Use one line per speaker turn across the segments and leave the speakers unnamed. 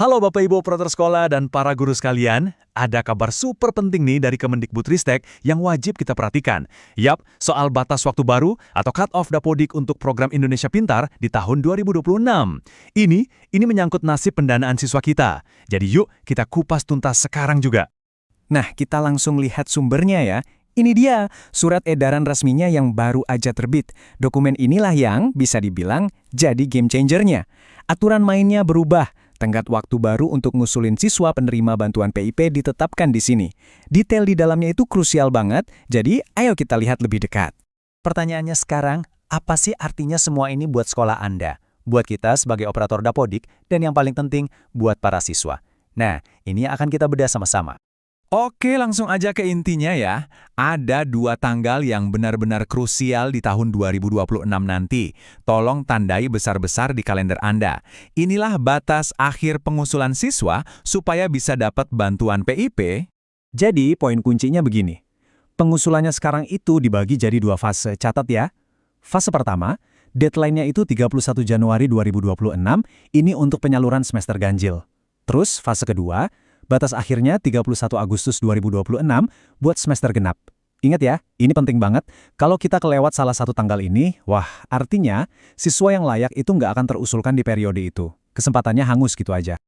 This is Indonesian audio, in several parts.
Halo Bapak Ibu operator sekolah dan para guru sekalian, ada kabar super penting nih dari Kemendikbudristek yang wajib kita perhatikan. Yap, soal batas waktu baru atau cut-off Dapodik untuk program Indonesia Pintar di tahun 2026. Ini menyangkut nasib pendanaan siswa kita. Jadi yuk kita kupas tuntas sekarang juga.
Nah, kita langsung lihat sumbernya ya. Ini dia, surat edaran resminya yang baru aja terbit. Dokumen inilah yang bisa dibilang jadi game changer-nya. Aturan mainnya berubah. Tenggat waktu baru untuk ngusulin siswa penerima bantuan PIP ditetapkan di sini. Detail di dalamnya itu krusial banget, jadi ayo kita lihat lebih dekat.
Pertanyaannya sekarang, apa sih artinya semua ini buat sekolah Anda? Buat kita sebagai operator Dapodik, dan yang paling penting, buat para siswa. Nah, ini akan kita bedah sama-sama.
Oke, langsung aja ke intinya ya. Ada 2 tanggal yang benar-benar krusial di tahun 2026 nanti. Tolong tandai besar-besar di kalender Anda. Inilah batas akhir pengusulan siswa supaya bisa dapat bantuan PIP.
Jadi, poin kuncinya begini. Pengusulannya sekarang itu dibagi jadi 2 fase, catat ya. Fase pertama, deadline-nya itu 31 Januari 2026, ini untuk penyaluran semester ganjil. Terus, fase kedua, batas akhirnya 31 Agustus 2026 buat semester genap. Ingat ya, ini penting banget. Kalau kita kelewat salah satu tanggal ini, wah, artinya siswa yang layak itu nggak akan terusulkan di periode itu. Kesempatannya hangus gitu aja.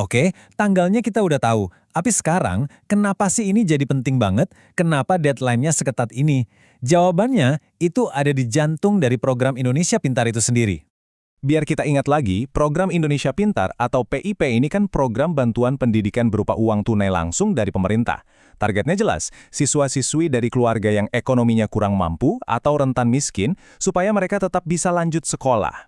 Oke, tanggalnya kita udah tahu. Tapi sekarang, kenapa sih ini jadi penting banget? Kenapa deadline-nya seketat ini? Jawabannya, itu ada di jantung dari program Indonesia Pintar itu sendiri.
Biar kita ingat lagi, program Indonesia Pintar atau PIP ini kan program bantuan pendidikan berupa uang tunai langsung dari pemerintah. Targetnya jelas, siswa-siswi dari keluarga yang ekonominya kurang mampu atau rentan miskin, supaya mereka tetap bisa lanjut sekolah.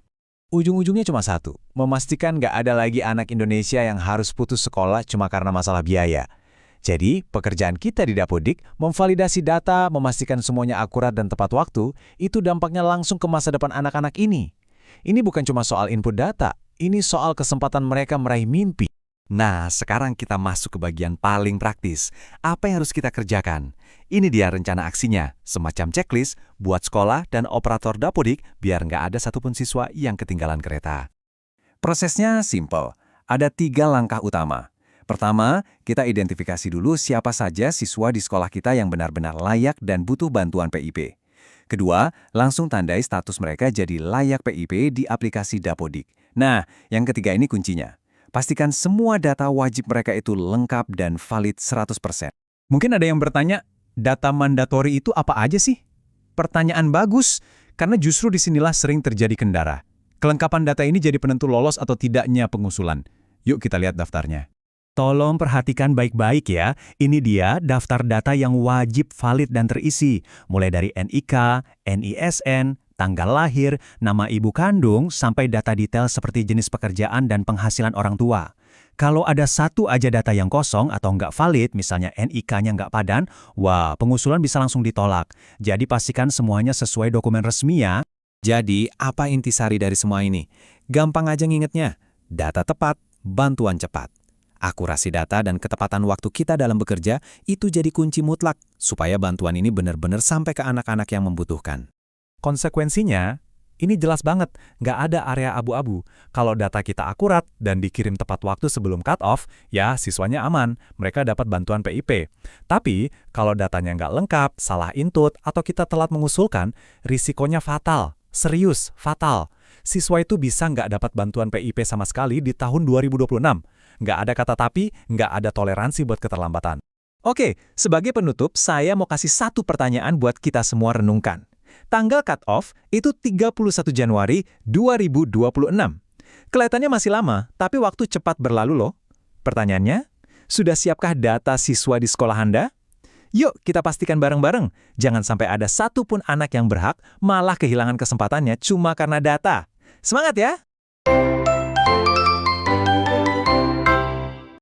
Ujung-ujungnya cuma satu, memastikan nggak ada lagi anak Indonesia yang harus putus sekolah cuma karena masalah biaya. Jadi, pekerjaan kita di Dapodik, memvalidasi data, memastikan semuanya akurat dan tepat waktu, itu dampaknya langsung ke masa depan anak-anak ini. Ini bukan cuma soal input data, ini soal kesempatan mereka meraih mimpi.
Nah, sekarang kita masuk ke bagian paling praktis. Apa yang harus kita kerjakan? Ini dia rencana aksinya, semacam checklist buat sekolah dan operator Dapodik biar nggak ada satupun siswa yang ketinggalan kereta.
Prosesnya simple, ada 3 langkah utama. Pertama, kita identifikasi dulu siapa saja siswa di sekolah kita yang benar-benar layak dan butuh bantuan PIP. Kedua, langsung tandai status mereka jadi layak PIP di aplikasi Dapodik. Nah, yang ketiga ini kuncinya. Pastikan semua data wajib mereka itu lengkap dan valid 100%. Mungkin ada yang bertanya, data mandatori itu apa aja sih? Pertanyaan bagus, karena justru disinilah sering terjadi kendara. Kelengkapan data ini jadi penentu lolos atau tidaknya pengusulan. Yuk kita lihat daftarnya. Tolong perhatikan baik-baik ya, ini dia daftar data yang wajib valid dan terisi, mulai dari NIK, NISN, tanggal lahir, nama ibu kandung, sampai data detail seperti jenis pekerjaan dan penghasilan orang tua. Kalau ada satu aja data yang kosong atau nggak valid, misalnya NIK-nya nggak padan, wah, pengusulan bisa langsung ditolak. Jadi pastikan semuanya sesuai dokumen resmi ya.
Jadi, apa intisari dari semua ini? Gampang aja ngingetnya. Data tepat, bantuan cepat. Akurasi data dan ketepatan waktu kita dalam bekerja itu jadi kunci mutlak supaya bantuan ini benar-benar sampai ke anak-anak yang membutuhkan.
Konsekuensinya, ini jelas banget, nggak ada area abu-abu. Kalau data kita akurat dan dikirim tepat waktu sebelum cut-off, ya siswanya aman, mereka dapat bantuan PIP. Tapi, kalau datanya nggak lengkap, salah input, atau kita telat mengusulkan, risikonya fatal, serius, fatal. Siswa itu bisa nggak dapat bantuan PIP sama sekali di tahun 2026. Nggak ada kata tapi, nggak ada toleransi buat keterlambatan.
Oke, sebagai penutup, saya mau kasih satu pertanyaan buat kita semua renungkan. Tanggal cut-off itu 31 Januari 2026. Kelihatannya masih lama, tapi waktu cepat berlalu loh. Pertanyaannya, sudah siapkah data siswa di sekolah Anda? Yuk kita pastikan bareng-bareng, jangan sampai ada satupun anak yang berhak malah kehilangan kesempatannya cuma karena data. Semangat ya!